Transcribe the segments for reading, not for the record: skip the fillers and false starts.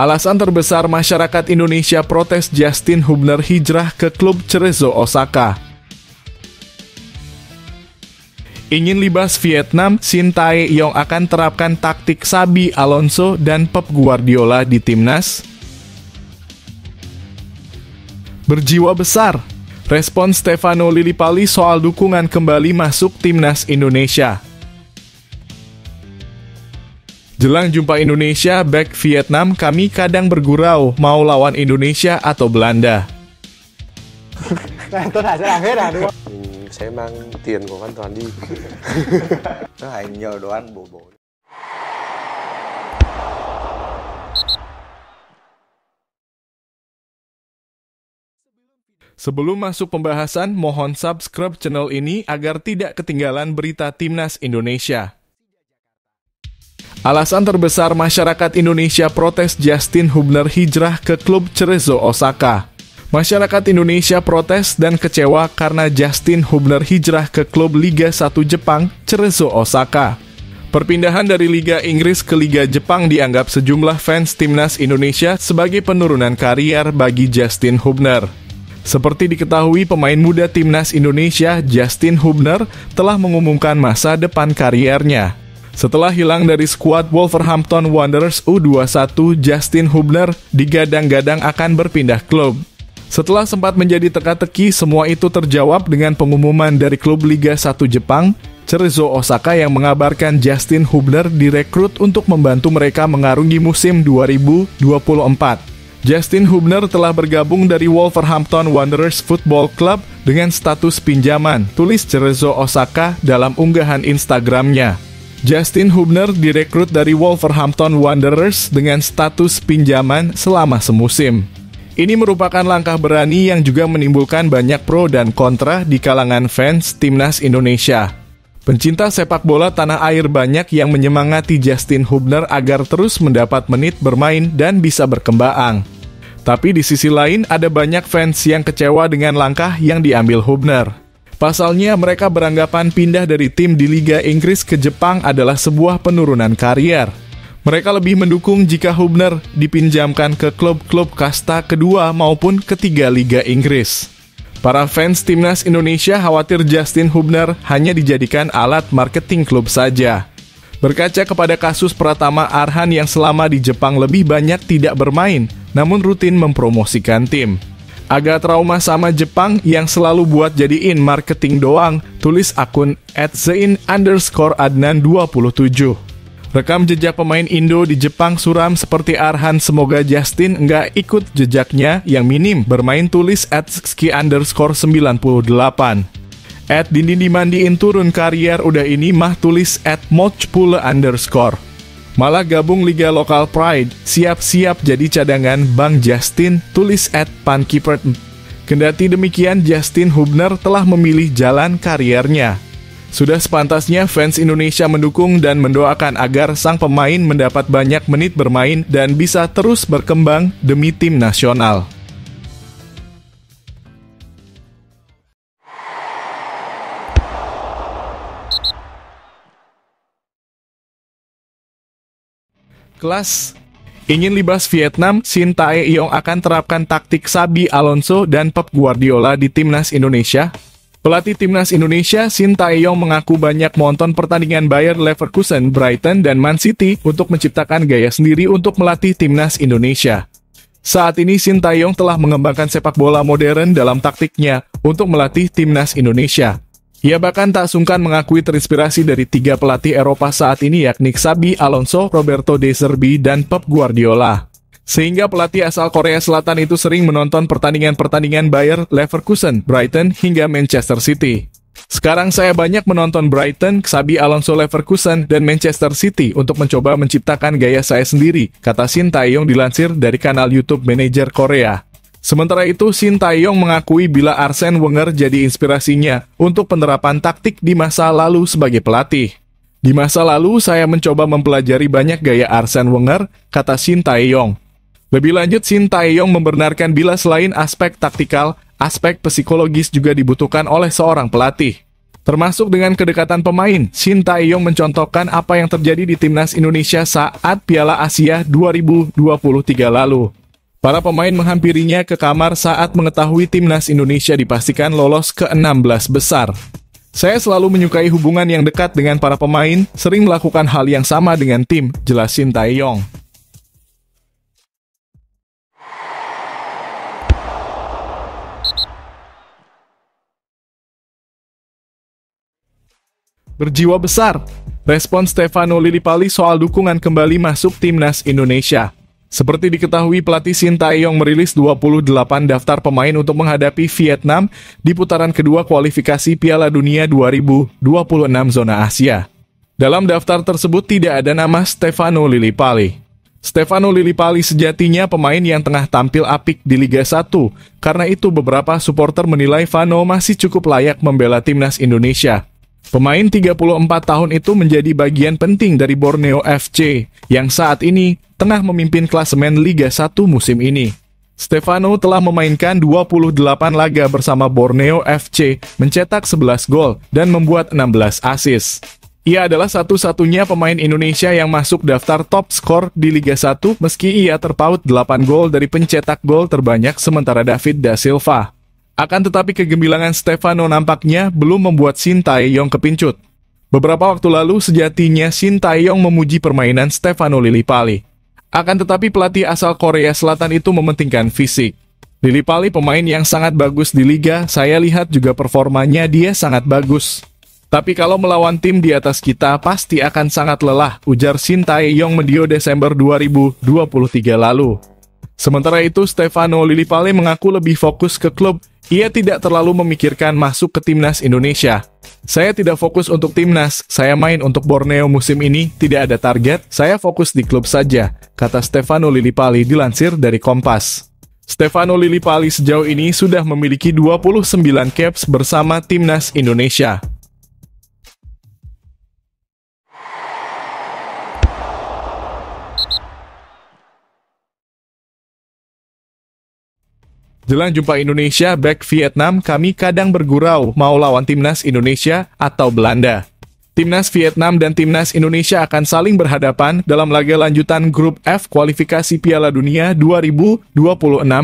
Alasan terbesar masyarakat Indonesia protes Justin Hubner hijrah ke klub Cerezo Osaka. Ingin libas Vietnam, Shin Tae-yong akan terapkan taktik Xabi Alonso dan Pep Guardiola di timnas. Berjiwa besar, respon Stefano Lillipali soal dukungan kembali masuk timnas Indonesia. Jelang jumpa Indonesia, back Vietnam, kami kadang bergurau mau lawan Indonesia atau Belanda. Tôi thả sẽ làm hết à đúng không? Mình sẽ mang tiền của Văn Toàn đi. Nó hay nhờ đồ ăn bổ bổ. Sebelum masuk pembahasan, mohon subscribe channel ini agar tidak ketinggalan berita Timnas Indonesia. Alasan terbesar masyarakat Indonesia protes Justin Hubner hijrah ke klub Cerezo Osaka. Masyarakat Indonesia protes dan kecewa karena Justin Hubner hijrah ke klub Liga 1 Jepang, Cerezo Osaka. Perpindahan dari Liga Inggris ke Liga Jepang dianggap sejumlah fans Timnas Indonesia sebagai penurunan karier bagi Justin Hubner. Seperti diketahui, pemain muda Timnas Indonesia, Justin Hubner, telah mengumumkan masa depan kariernya. Setelah hilang dari skuad Wolverhampton Wanderers U21, Justin Hubner digadang-gadang akan berpindah klub. Setelah sempat menjadi teka-teki, semua itu terjawab dengan pengumuman dari klub Liga 1 Jepang, Cerezo Osaka, yang mengabarkan Justin Hubner direkrut untuk membantu mereka mengarungi musim 2024. Justin Hubner telah bergabung dari Wolverhampton Wanderers Football Club dengan status pinjaman, tulis Cerezo Osaka dalam unggahan Instagramnya. Justin Hubner direkrut dari Wolverhampton Wanderers dengan status pinjaman selama semusim. Ini merupakan langkah berani yang juga menimbulkan banyak pro dan kontra di kalangan fans Timnas Indonesia. Pencinta sepak bola tanah air banyak yang menyemangati Justin Hubner agar terus mendapat menit bermain dan bisa berkembang. Tapi di sisi lain ada banyak fans yang kecewa dengan langkah yang diambil Hubner. Pasalnya mereka beranggapan pindah dari tim di Liga Inggris ke Jepang adalah sebuah penurunan karier. Mereka lebih mendukung jika Hubner dipinjamkan ke klub-klub kasta kedua maupun ketiga Liga Inggris. Para fans Timnas Indonesia khawatir Justin Hubner hanya dijadikan alat marketing klub saja. Berkaca kepada kasus Pratama Arhan yang selama di Jepang lebih banyak tidak bermain, namun rutin mempromosikan tim. Agak trauma sama Jepang yang selalu buat jadiin marketing doang, tulis akun @zein_adnan27. Rekam jejak pemain Indo di Jepang suram seperti Arhan, semoga Justin nggak ikut jejaknya yang minim bermain, tulis @ski_98. @Dindin dimandiin turun karier udah ini mah, tulis @mochpule_. Malah gabung Liga Lokal Pride, siap-siap jadi cadangan Bang Justin, tulis @pankipert. Kendati demikian, Justin Hubner telah memilih jalan kariernya. Sudah sepantasnya fans Indonesia mendukung dan mendoakan agar sang pemain mendapat banyak menit bermain dan bisa terus berkembang demi tim nasional. Kelas. Ingin libas Vietnam, Shin Tae-yong akan terapkan taktik Xabi Alonso dan Pep Guardiola di timnas Indonesia. Pelatih timnas Indonesia, Shin Tae-yong, mengaku banyak menonton pertandingan Bayer Leverkusen, Brighton, dan Man City untuk menciptakan gaya sendiri untuk melatih timnas Indonesia. Saat ini Shin Tae-yong telah mengembangkan sepak bola modern dalam taktiknya untuk melatih timnas Indonesia. Ia bahkan tak sungkan mengakui terinspirasi dari 3 pelatih Eropa saat ini, yakni Xabi Alonso, Roberto De Zerbi, dan Pep Guardiola. Sehingga pelatih asal Korea Selatan itu sering menonton pertandingan-pertandingan Bayer Leverkusen, Brighton, hingga Manchester City. Sekarang saya banyak menonton Brighton, Xabi Alonso Leverkusen, dan Manchester City untuk mencoba menciptakan gaya saya sendiri, kata Shin Tae-yong dilansir dari kanal YouTube Manajer Korea. Sementara itu, Shin Tae-yong mengakui bila Arsene Wenger jadi inspirasinya untuk penerapan taktik di masa lalu sebagai pelatih. Di masa lalu, saya mencoba mempelajari banyak gaya Arsene Wenger, kata Shin Tae-yong. Lebih lanjut, Shin Tae-yong membenarkan bila selain aspek taktikal, aspek psikologis juga dibutuhkan oleh seorang pelatih. Termasuk dengan kedekatan pemain, Shin Tae-yong mencontohkan apa yang terjadi di timnas Indonesia saat Piala Asia 2023 lalu. Para pemain menghampirinya ke kamar saat mengetahui timnas Indonesia dipastikan lolos ke 16 besar. Saya selalu menyukai hubungan yang dekat dengan para pemain, sering melakukan hal yang sama dengan tim, jelas Shin Tae-yong. Berjiwa besar, respon Stefano Lillipali soal dukungan kembali masuk timnas Indonesia. Seperti diketahui, pelatih Shin Tae-yong merilis 28 daftar pemain untuk menghadapi Vietnam di putaran kedua kualifikasi Piala Dunia 2026 zona Asia. Dalam daftar tersebut tidak ada nama Stefano Lillipali. Stefano Lillipali sejatinya pemain yang tengah tampil apik di Liga 1, karena itu beberapa supporter menilai Vano masih cukup layak membela timnas Indonesia. Pemain 34 tahun itu menjadi bagian penting dari Borneo FC, yang saat ini tengah memimpin klasemen Liga 1 musim ini. Stefano telah memainkan 28 laga bersama Borneo FC, mencetak 11 gol, dan membuat 16 assist. Ia adalah satu-satunya pemain Indonesia yang masuk daftar top skor di Liga 1, meski ia terpaut 8 gol dari pencetak gol terbanyak sementara David da Silva. Akan tetapi kegemilangan Stefano nampaknya belum membuat Shin Tae-yong kepincut. Beberapa waktu lalu sejatinya Shin Tae-yong memuji permainan Stefano Lillipali. Akan tetapi pelatih asal Korea Selatan itu mementingkan fisik. Lillipali pemain yang sangat bagus di liga, saya lihat juga performanya dia sangat bagus. Tapi kalau melawan tim di atas kita pasti akan sangat lelah, ujar Shin Tae-yong medio Desember 2023 lalu. Sementara itu Stefano Lillipali mengaku lebih fokus ke klub. Ia tidak terlalu memikirkan masuk ke timnas Indonesia. Saya tidak fokus untuk timnas, saya main untuk Borneo musim ini, tidak ada target, saya fokus di klub saja, kata Stefano Lillipali dilansir dari Kompas. Stefano Lillipali sejauh ini sudah memiliki 29 caps bersama timnas Indonesia. Jelang jumpa Indonesia back Vietnam, kami kadang bergurau mau lawan timnas Indonesia atau Belanda. Timnas Vietnam dan timnas Indonesia akan saling berhadapan dalam laga lanjutan grup F kualifikasi Piala Dunia 2026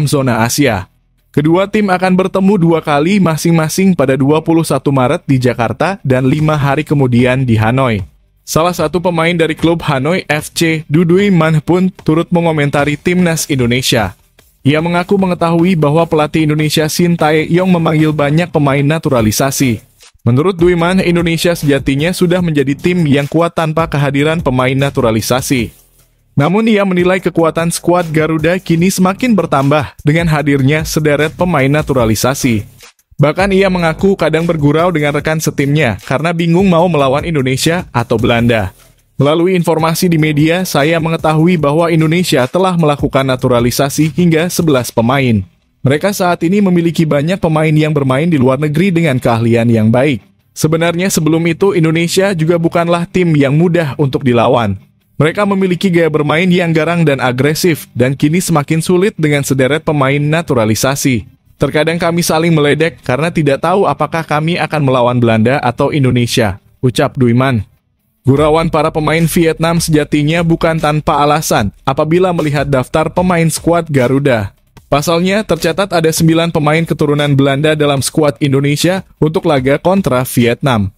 zona Asia. Kedua tim akan bertemu 2 kali masing-masing pada 21 Maret di Jakarta dan 5 hari kemudian di Hanoi. Salah satu pemain dari klub Hanoi FC, Du Duy Man pun turut mengomentari timnas Indonesia. Ia mengaku mengetahui bahwa pelatih Indonesia Shin Tae-yong memanggil banyak pemain naturalisasi. Menurut Duy Man, Indonesia sejatinya sudah menjadi tim yang kuat tanpa kehadiran pemain naturalisasi. Namun ia menilai kekuatan skuad Garuda kini semakin bertambah dengan hadirnya sederet pemain naturalisasi. Bahkan ia mengaku kadang bergurau dengan rekan setimnya karena bingung mau melawan Indonesia atau Belanda. Melalui informasi di media, saya mengetahui bahwa Indonesia telah melakukan naturalisasi hingga 11 pemain. Mereka saat ini memiliki banyak pemain yang bermain di luar negeri dengan keahlian yang baik. Sebenarnya sebelum itu Indonesia juga bukanlah tim yang mudah untuk dilawan. Mereka memiliki gaya bermain yang garang dan agresif, dan kini semakin sulit dengan sederet pemain naturalisasi. Terkadang kami saling meledek karena tidak tahu apakah kami akan melawan Belanda atau Indonesia, ucap Duy Man. Gurauan para pemain Vietnam sejatinya bukan tanpa alasan apabila melihat daftar pemain skuad Garuda. Pasalnya, tercatat ada 9 pemain keturunan Belanda dalam skuad Indonesia untuk laga kontra Vietnam.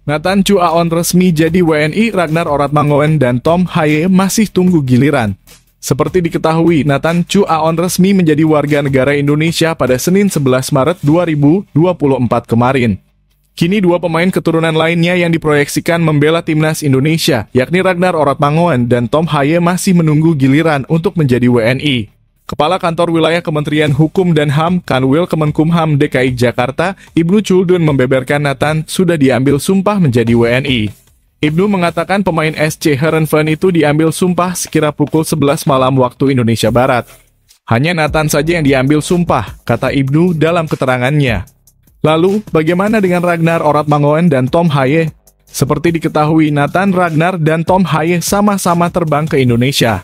Nathan Chu Aon resmi jadi WNI, Ragnar Oratmangoen dan Tom Haye masih tunggu giliran. Seperti diketahui, Nathan Chu Aon resmi menjadi warga negara Indonesia pada Senin 11 Maret 2024 kemarin. Kini 2 pemain keturunan lainnya yang diproyeksikan membela timnas Indonesia, yakni Ragnar Oratmangoen dan Tom Haye masih menunggu giliran untuk menjadi WNI. Kepala Kantor Wilayah Kementerian Hukum dan HAM Kanwil Kemenkumham DKI Jakarta, Ibnu Chuldun membeberkan Nathan sudah diambil sumpah menjadi WNI. Ibnu mengatakan pemain SC Heerenveen itu diambil sumpah sekira pukul 11 malam waktu Indonesia Barat. Hanya Nathan saja yang diambil sumpah, kata Ibnu dalam keterangannya. Lalu, bagaimana dengan Ragnar Oratmangoen dan Tom Haye? Seperti diketahui, Nathan Ragnar dan Tom Haye sama-sama terbang ke Indonesia.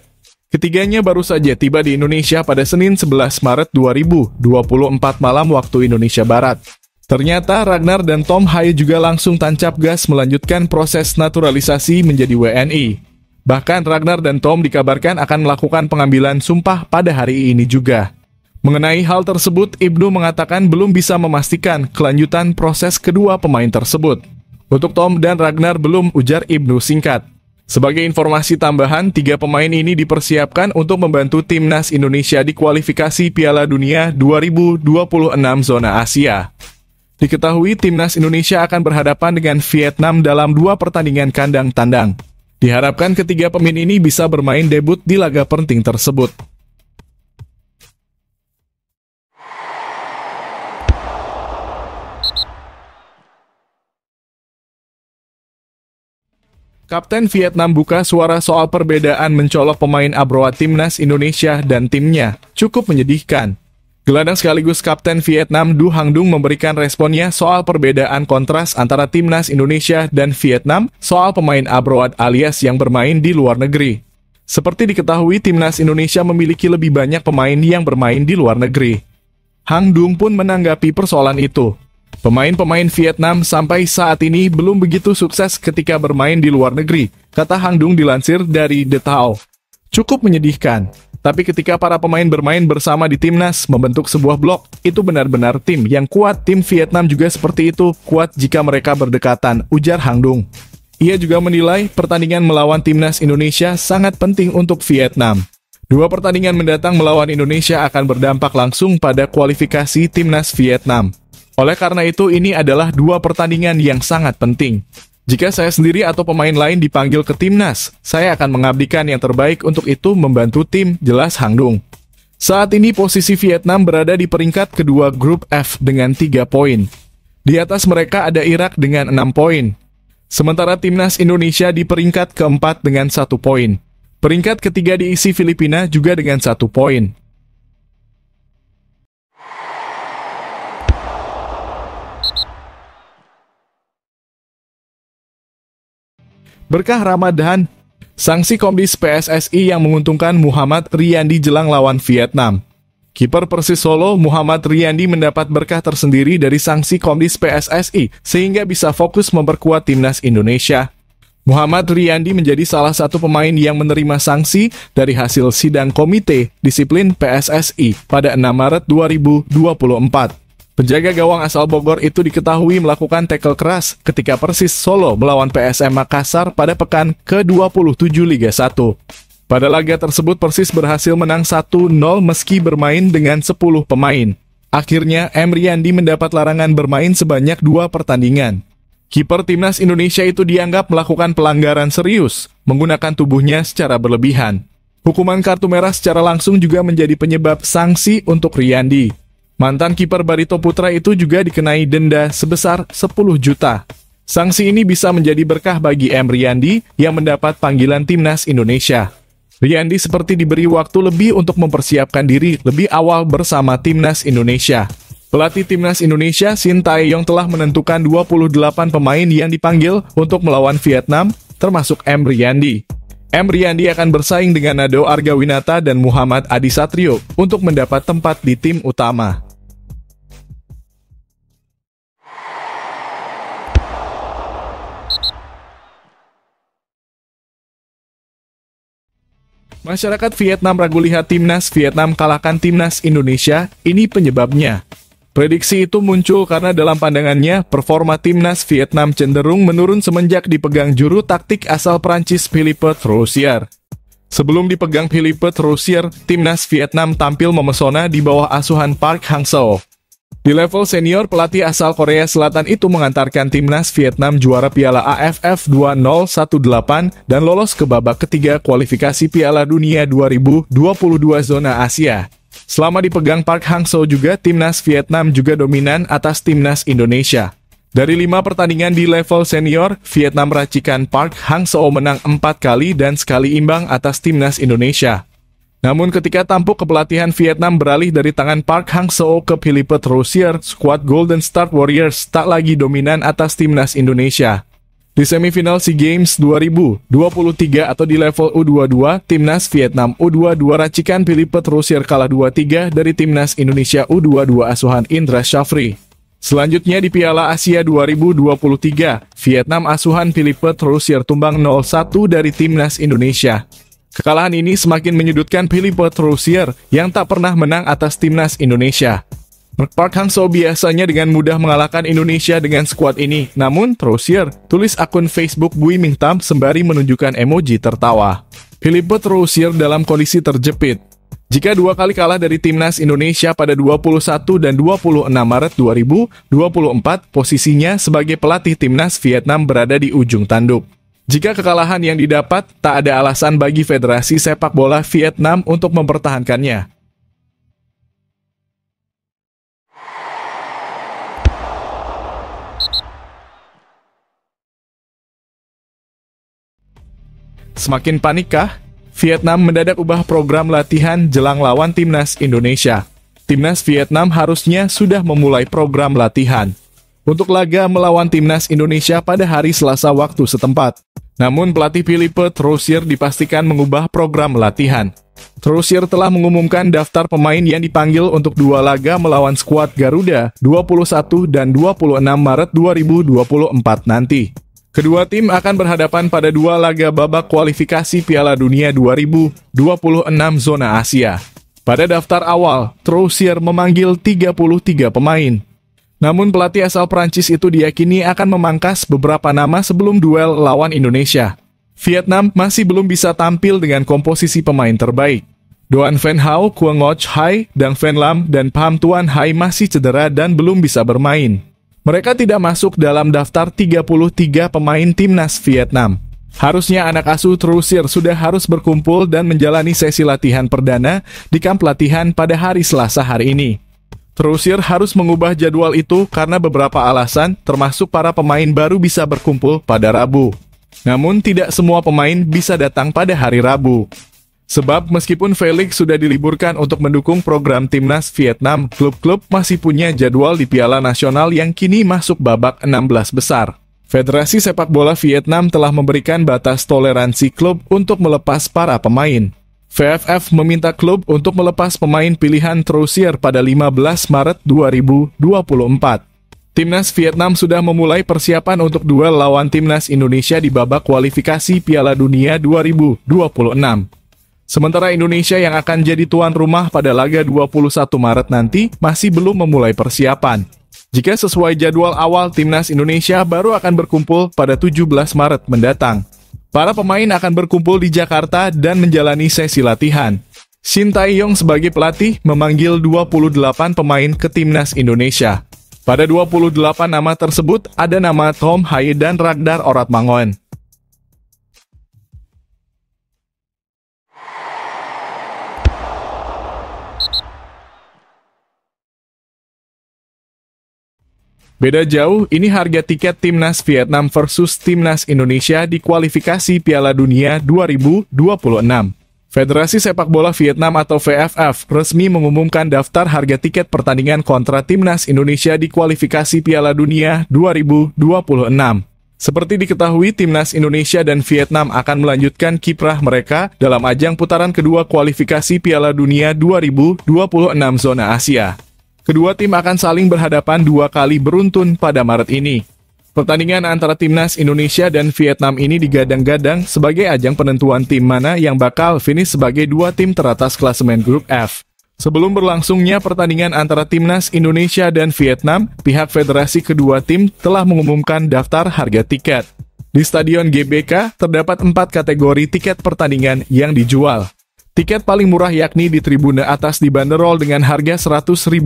Ketiganya baru saja tiba di Indonesia pada Senin 11 Maret 2024 malam waktu Indonesia Barat. Ternyata Ragnar dan Tom Haye juga langsung tancap gas melanjutkan proses naturalisasi menjadi WNI. Bahkan Ragnar dan Tom dikabarkan akan melakukan pengambilan sumpah pada hari ini juga. Mengenai hal tersebut, Ibnu mengatakan belum bisa memastikan kelanjutan proses kedua pemain tersebut. Untuk Tom dan Ragnar belum, ujar Ibnu singkat. Sebagai informasi tambahan, 3 pemain ini dipersiapkan untuk membantu timnas Indonesia di kualifikasi Piala Dunia 2026 zona Asia. Diketahui timnas Indonesia akan berhadapan dengan Vietnam dalam 2 pertandingan kandang tandang. Diharapkan ketiga pemain ini bisa bermain debut di laga penting tersebut. Kapten Vietnam buka suara soal perbedaan mencolok pemain Abroad timnas Indonesia dan timnya. Cukup menyedihkan. Gelandang sekaligus Kapten Vietnam Du Hangdung memberikan responnya soal perbedaan kontras antara timnas Indonesia dan Vietnam soal pemain Abroad alias yang bermain di luar negeri. Seperti diketahui, timnas Indonesia memiliki lebih banyak pemain yang bermain di luar negeri. Hangdung pun menanggapi persoalan itu. Pemain-pemain Vietnam sampai saat ini belum begitu sukses ketika bermain di luar negeri, kata Hangdung dilansir dari The Tao. Cukup menyedihkan, tapi ketika para pemain bermain bersama di timnas membentuk sebuah blok, itu benar-benar tim yang kuat. Tim Vietnam juga seperti itu, kuat jika mereka berdekatan, ujar Hangdung. Ia juga menilai pertandingan melawan timnas Indonesia sangat penting untuk Vietnam. 2 pertandingan mendatang melawan Indonesia akan berdampak langsung pada kualifikasi timnas Vietnam. Oleh karena itu, ini adalah 2 pertandingan yang sangat penting. Jika saya sendiri atau pemain lain dipanggil ke timnas, saya akan mengabdikan yang terbaik untuk itu membantu tim, jelas Hangdung. Saat ini posisi Vietnam berada di peringkat kedua grup F dengan 3 poin. Di atas mereka ada Irak dengan 6 poin. Sementara timnas Indonesia di peringkat keempat dengan 1 poin. Peringkat ketiga diisi Filipina juga dengan 1 poin. Berkah Ramadan, sanksi Komdis PSSI yang menguntungkan Muhammad Riyandi jelang lawan Vietnam. Kiper Persis Solo Muhammad Riyandi mendapat berkah tersendiri dari sanksi Komdis PSSI sehingga bisa fokus memperkuat timnas Indonesia. Muhammad Riyandi menjadi salah satu pemain yang menerima sanksi dari hasil sidang Komite Disiplin PSSI pada 6 Maret 2024. Penjaga gawang asal Bogor itu diketahui melakukan tackle keras ketika Persis Solo melawan PSM Makassar pada pekan ke-27 Liga 1. Pada laga tersebut Persis berhasil menang 1-0 meski bermain dengan 10 pemain. Akhirnya M. Riyandi mendapat larangan bermain sebanyak 2 pertandingan. Kiper timnas Indonesia itu dianggap melakukan pelanggaran serius, menggunakan tubuhnya secara berlebihan. Hukuman kartu merah secara langsung juga menjadi penyebab sanksi untuk Riyandi. Mantan kiper Barito Putra itu juga dikenai denda sebesar 10 juta. Sanksi ini bisa menjadi berkah bagi M. Riyandi yang mendapat panggilan timnas Indonesia. Riyandi seperti diberi waktu lebih untuk mempersiapkan diri lebih awal bersama timnas Indonesia. Pelatih timnas Indonesia Shin Tae-yong telah menentukan 28 pemain yang dipanggil untuk melawan Vietnam, termasuk M. Riyandi. M. Riyandi akan bersaing dengan Nado Argawinata dan Muhammad Adi Satrio untuk mendapat tempat di tim utama. Masyarakat Vietnam ragu lihat timnas Vietnam kalahkan timnas Indonesia, ini penyebabnya. Prediksi itu muncul karena dalam pandangannya, performa timnas Vietnam cenderung menurun semenjak dipegang juru taktik asal Prancis Philippe Troussier. Sebelum dipegang Philippe Troussier, timnas Vietnam tampil memesona di bawah asuhan Park Hang-seo. Di level senior, pelatih asal Korea Selatan itu mengantarkan timnas Vietnam juara Piala AFF 2018 dan lolos ke babak ketiga kualifikasi Piala Dunia 2022 zona Asia. Selama dipegang Park Hang-seo juga, timnas Vietnam juga dominan atas timnas Indonesia. Dari 5 pertandingan di level senior, Vietnam racikan Park Hang-seo menang 4 kali dan sekali imbang atas timnas Indonesia. Namun ketika tampuk kepelatihan Vietnam beralih dari tangan Park Hang-seo ke Philippe Troussier, skuad Golden Star Warriors tak lagi dominan atas timnas Indonesia. Di semifinal SEA Games 2023 atau di level U22, Timnas Vietnam U22 racikan Philippe Troussier kalah 2-3 dari Timnas Indonesia U22 asuhan Indra Syafri. Selanjutnya di Piala Asia 2023, Vietnam asuhan Philippe Troussier tumbang 0-1 dari Timnas Indonesia. Kekalahan ini semakin menyudutkan Philippe Troussier yang tak pernah menang atas Timnas Indonesia. Park Hang-seo biasanya dengan mudah mengalahkan Indonesia dengan skuad ini, namun Troussier tulis akun Facebook Bui Minh Tam sembari menunjukkan emoji tertawa. Philippe Troussier dalam kondisi terjepit. Jika dua kali kalah dari Timnas Indonesia pada 21 dan 26 Maret 2024, posisinya sebagai pelatih Timnas Vietnam berada di ujung tanduk. Jika kekalahan yang didapat, tak ada alasan bagi Federasi Sepak Bola Vietnam untuk mempertahankannya. Semakin panikkah? Vietnam mendadak ubah program latihan jelang lawan Timnas Indonesia. Timnas Vietnam harusnya sudah memulai program latihan untuk laga melawan Timnas Indonesia pada hari Selasa waktu setempat. Namun pelatih Philippe Troussier dipastikan mengubah program latihan. Troussier telah mengumumkan daftar pemain yang dipanggil untuk dua laga melawan skuad Garuda 21 dan 26 Maret 2024 nanti. Kedua tim akan berhadapan pada dua laga babak kualifikasi Piala Dunia 2026 zona Asia. Pada daftar awal, Troussier memanggil 33 pemain. Namun pelatih asal Prancis itu diyakini akan memangkas beberapa nama sebelum duel lawan Indonesia. Vietnam masih belum bisa tampil dengan komposisi pemain terbaik. Doan Van Hao, Quang Ngoc Hai, Dang Van Lam, dan Pham Tuan Hai masih cedera dan belum bisa bermain. Mereka tidak masuk dalam daftar 33 pemain Timnas Vietnam. Harusnya anak asuh Troussier sudah harus berkumpul dan menjalani sesi latihan perdana di kamp latihan pada hari Selasa hari ini. Troussier harus mengubah jadwal itu karena beberapa alasan, termasuk para pemain baru bisa berkumpul pada Rabu. Namun tidak semua pemain bisa datang pada hari Rabu. Sebab meskipun Felix sudah diliburkan untuk mendukung program Timnas Vietnam, klub-klub masih punya jadwal di Piala Nasional yang kini masuk babak 16 besar. Federasi Sepak Bola Vietnam telah memberikan batas toleransi klub untuk melepas para pemain. VFF meminta klub untuk melepas pemain pilihan Troussier pada 15 Maret 2024. Timnas Vietnam sudah memulai persiapan untuk duel lawan Timnas Indonesia di babak kualifikasi Piala Dunia 2026. Sementara Indonesia yang akan jadi tuan rumah pada laga 21 Maret nanti masih belum memulai persiapan. Jika sesuai jadwal awal, Timnas Indonesia baru akan berkumpul pada 17 Maret mendatang. Para pemain akan berkumpul di Jakarta dan menjalani sesi latihan. Shin Tae-yong sebagai pelatih memanggil 28 pemain ke Timnas Indonesia. Pada 28 nama tersebut ada nama Tom Haye dan Ragnar Oratmangoen. Beda jauh, ini harga tiket Timnas Vietnam versus Timnas Indonesia di kualifikasi Piala Dunia 2026. Federasi Sepak Bola Vietnam atau VFF resmi mengumumkan daftar harga tiket pertandingan kontra Timnas Indonesia di kualifikasi Piala Dunia 2026. Seperti diketahui, Timnas Indonesia dan Vietnam akan melanjutkan kiprah mereka dalam ajang putaran kedua kualifikasi Piala Dunia 2026 zona Asia. Kedua tim akan saling berhadapan dua kali beruntun pada Maret ini. Pertandingan antara Timnas Indonesia dan Vietnam ini digadang-gadang sebagai ajang penentuan tim mana yang bakal finish sebagai dua tim teratas klasemen grup F. Sebelum berlangsungnya pertandingan antara Timnas Indonesia dan Vietnam, pihak federasi kedua tim telah mengumumkan daftar harga tiket. Di Stadion GBK terdapat 4 kategori tiket pertandingan yang dijual. Tiket paling murah yakni di tribune atas dibanderol dengan harga Rp100.000.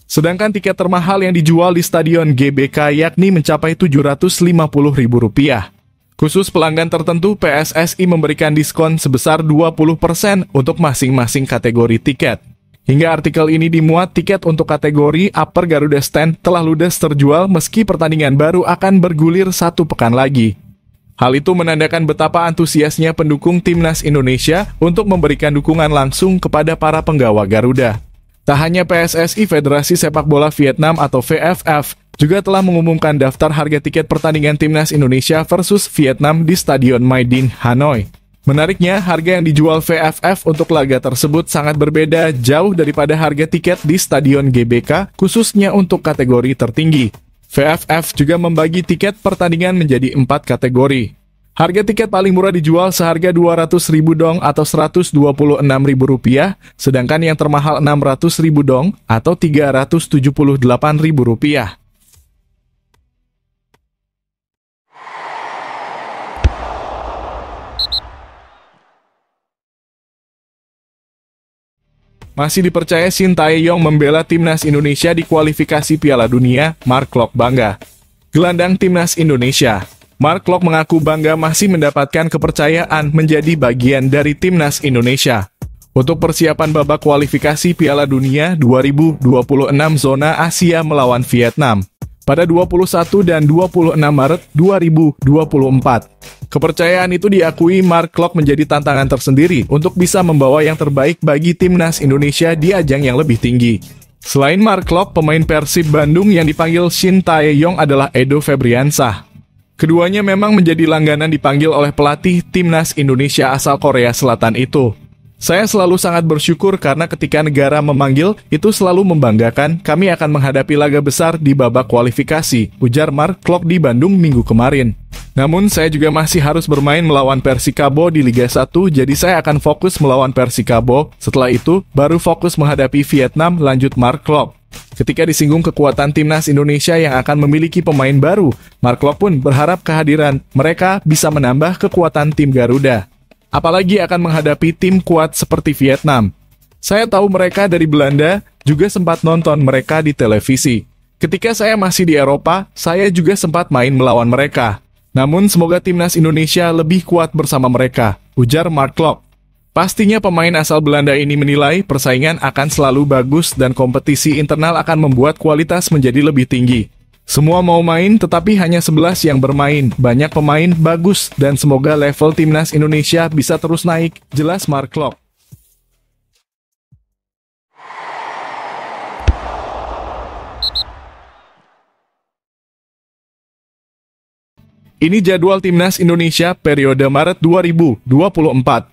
Sedangkan tiket termahal yang dijual di Stadion GBK yakni mencapai Rp750.000. Khusus pelanggan tertentu, PSSI memberikan diskon sebesar 20% untuk masing-masing kategori tiket. Hingga artikel ini dimuat, tiket untuk kategori Upper Garuda Stand telah ludes terjual meski pertandingan baru akan bergulir 1 pekan lagi. Hal itu menandakan betapa antusiasnya pendukung Timnas Indonesia untuk memberikan dukungan langsung kepada para penggawa Garuda. Tak hanya PSSI, Federasi Sepak Bola Vietnam atau VFF juga telah mengumumkan daftar harga tiket pertandingan Timnas Indonesia versus Vietnam di Stadion Maidin, Hanoi. Menariknya, harga yang dijual VFF untuk laga tersebut sangat berbeda jauh daripada harga tiket di Stadion GBK, khususnya untuk kategori tertinggi. VFF juga membagi tiket pertandingan menjadi 4 kategori. Harga tiket paling murah dijual seharga 200.000 dong atau Rp126.000, sedangkan yang termahal 600.000 dong atau Rp378.000. Masih dipercaya Shin Tae-yong membela Timnas Indonesia di kualifikasi Piala Dunia, Mark Klok bangga. Gelandang Timnas Indonesia Mark Klok mengaku bangga masih mendapatkan kepercayaan menjadi bagian dari Timnas Indonesia untuk persiapan babak kualifikasi Piala Dunia 2026 zona Asia melawan Vietnam pada 21 dan 26 Maret 2024. Kepercayaan itu diakui Mark Klok menjadi tantangan tersendiri untuk bisa membawa yang terbaik bagi Timnas Indonesia di ajang yang lebih tinggi. Selain Mark Klok, pemain Persib Bandung yang dipanggil Shin Tae-yong adalah Edo Febriansah. Keduanya memang menjadi langganan dipanggil oleh pelatih Timnas Indonesia asal Korea Selatan itu. Saya selalu sangat bersyukur karena ketika negara memanggil, itu selalu membanggakan. Kami akan menghadapi laga besar di babak kualifikasi, ujar Mark Klok di Bandung minggu kemarin. Namun saya juga masih harus bermain melawan Persikabo di Liga 1, jadi saya akan fokus melawan Persikabo. Setelah itu, baru fokus menghadapi Vietnam, lanjut Mark Klok. Ketika disinggung kekuatan Timnas Indonesia yang akan memiliki pemain baru, Mark Klok pun berharap kehadiran mereka bisa menambah kekuatan tim Garuda. Apalagi akan menghadapi tim kuat seperti Vietnam. Saya tahu mereka dari Belanda, juga sempat nonton mereka di televisi. Ketika saya masih di Eropa, saya juga sempat main melawan mereka. Namun semoga Timnas Indonesia lebih kuat bersama mereka, ujar Mark Klok. Pastinya pemain asal Belanda ini menilai persaingan akan selalu bagus dan kompetisi internal akan membuat kualitas menjadi lebih tinggi. Semua mau main tetapi hanya 11 yang bermain, banyak pemain bagus dan semoga level Timnas Indonesia bisa terus naik, jelas Mark Klok. Ini jadwal Timnas Indonesia periode Maret 2024.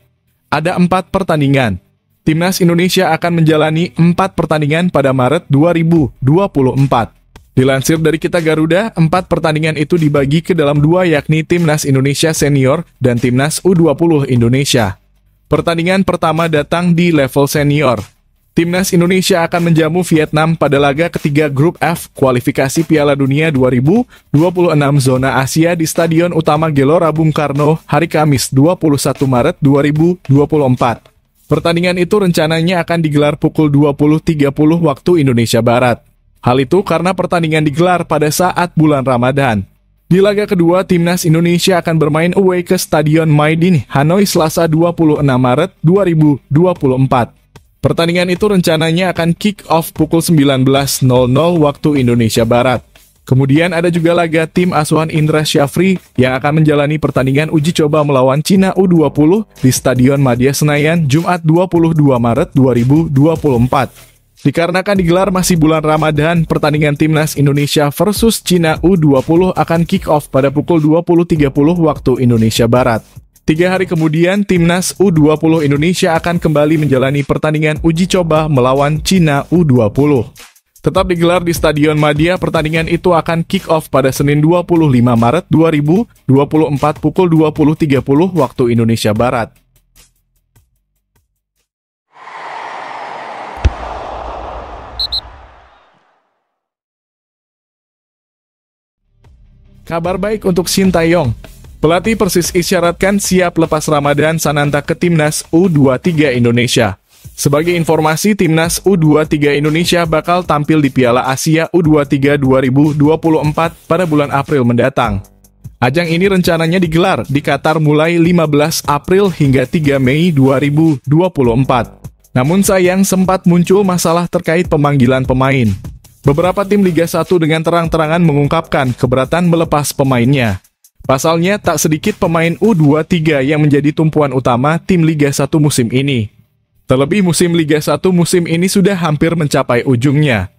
Ada 4 pertandingan. Timnas Indonesia akan menjalani 4 pertandingan pada Maret 2024. Dilansir dari Kita Garuda, 4 pertandingan itu dibagi ke dalam 2 yakni Timnas Indonesia Senior dan Timnas U20 Indonesia. Pertandingan pertama datang di level senior. Timnas Indonesia akan menjamu Vietnam pada laga ketiga Grup F kualifikasi Piala Dunia 2026 zona Asia di Stadion Utama Gelora Bung Karno hari Kamis 21 Maret 2024. Pertandingan itu rencananya akan digelar pukul 20.30 waktu Indonesia Barat. Hal itu karena pertandingan digelar pada saat bulan Ramadan. Di laga kedua, Timnas Indonesia akan bermain away ke Stadion Maidin, Hanoi Selasa 26 Maret 2024. Pertandingan itu rencananya akan kick-off pukul 19.00 waktu Indonesia Barat. Kemudian ada juga laga tim asuhan Indra Syafri yang akan menjalani pertandingan uji coba melawan Cina U20 di Stadion Madia Senayan, Jumat 22 Maret 2024. Dikarenakan digelar masih bulan Ramadan, pertandingan Timnas Indonesia versus Cina U20 akan kick-off pada pukul 20.30 waktu Indonesia Barat. 3 hari kemudian, Timnas U20 Indonesia akan kembali menjalani pertandingan uji coba melawan Cina U20. Tetap digelar di Stadion Madia, pertandingan itu akan kick-off pada Senin 25 Maret 2024 pukul 20.30 waktu Indonesia Barat. Kabar baik untuk Shin Tae-yong. Pelatih Persis isyaratkan siap lepas Ramadan Sananta ke Timnas U23 Indonesia. Sebagai informasi, Timnas U23 Indonesia bakal tampil di Piala Asia U23 2024 pada bulan April mendatang. Ajang ini rencananya digelar di Qatar mulai 15 April hingga 3 Mei 2024. Namun sayang sempat muncul masalah terkait pemanggilan pemain. Beberapa tim Liga 1 dengan terang-terangan mengungkapkan keberatan melepas pemainnya. Pasalnya, tak sedikit pemain U23 yang menjadi tumpuan utama tim Liga 1 musim ini. Terlebih musim Liga 1 musim ini sudah hampir mencapai ujungnya.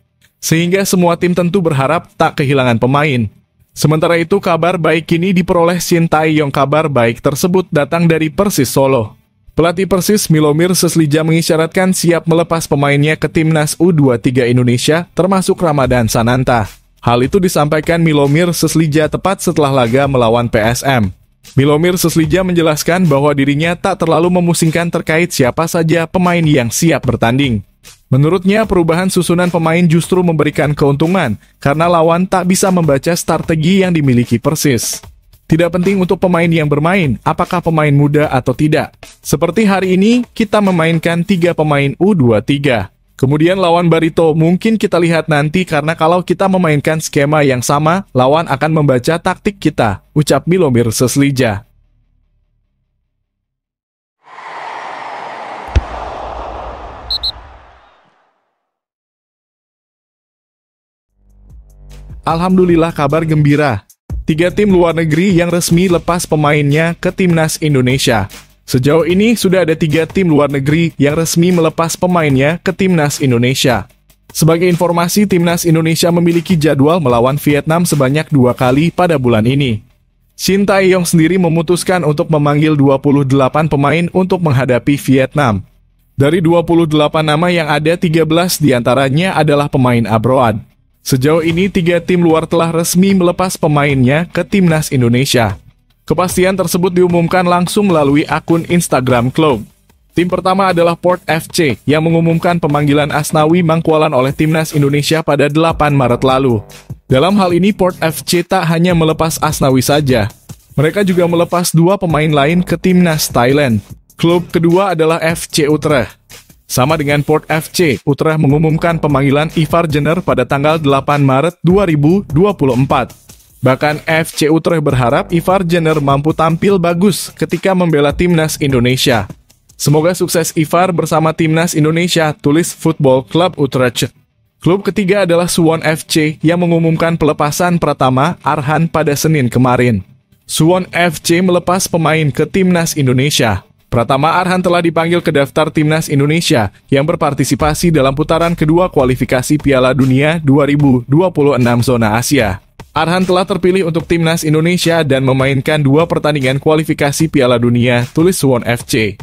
sehingga semua tim tentu berharap tak kehilangan pemain. Sementara itu, kabar baik kini diperoleh Shin Tae-yong. Kabar baik tersebut datang dari Persis Solo. Pelatih Persis Milomir Seslija mengisyaratkan siap melepas pemainnya ke timnas U23 Indonesia, termasuk Ramadan Sananta. Hal itu disampaikan Milomir Seslija tepat setelah laga melawan PSM. Milomir Seslija menjelaskan bahwa dirinya tak terlalu memusingkan terkait siapa saja pemain yang siap bertanding. Menurutnya, perubahan susunan pemain justru memberikan keuntungan, karena lawan tak bisa membaca strategi yang dimiliki Persis. Tidak penting untuk pemain yang bermain, apakah pemain muda atau tidak. Seperti hari ini, kita memainkan 3 pemain U23. Kemudian lawan Barito mungkin kita lihat nanti, karena kalau kita memainkan skema yang sama, lawan akan membaca taktik kita, ucap Milomir Seslija. Alhamdulillah, kabar gembira. 3 tim luar negeri yang resmi lepas pemainnya ke timnas Indonesia. Sejauh ini sudah ada 3 tim luar negeri yang resmi melepas pemainnya ke timnas Indonesia. Sebagai informasi, timnas Indonesia memiliki jadwal melawan Vietnam sebanyak 2 kali pada bulan ini. Shin Tae-yong sendiri memutuskan untuk memanggil 28 pemain untuk menghadapi Vietnam. Dari 28 nama yang ada, 13 diantaranya adalah pemain abroad. Sejauh ini 3 tim luar telah resmi melepas pemainnya ke timnas Indonesia. Kepastian tersebut diumumkan langsung melalui akun Instagram klub. Tim pertama adalah Port FC yang mengumumkan pemanggilan Asnawi Mangkualam oleh timnas Indonesia pada 8 Maret lalu. Dalam hal ini, Port FC tak hanya melepas Asnawi saja. Mereka juga melepas 2 pemain lain ke timnas Thailand. Klub kedua adalah FC Utrecht. Sama dengan Port FC, Utrecht mengumumkan pemanggilan Ivar Jenner pada tanggal 8 Maret 2024. Bahkan FC Utrecht berharap Ivar Jenner mampu tampil bagus ketika membela timnas Indonesia. Semoga sukses Ivar bersama timnas Indonesia, tulis Football Club Utrecht. Klub ketiga adalah Suwon FC yang mengumumkan pelepasan Pratama Arhan pada Senin kemarin. Suwon FC melepas pemain ke timnas Indonesia. Pratama Arhan telah dipanggil ke daftar timnas Indonesia yang berpartisipasi dalam putaran kedua kualifikasi Piala Dunia 2026 zona Asia. Arhan telah terpilih untuk timnas Indonesia dan memainkan 2 pertandingan kualifikasi Piala Dunia, tulis Suwon FC.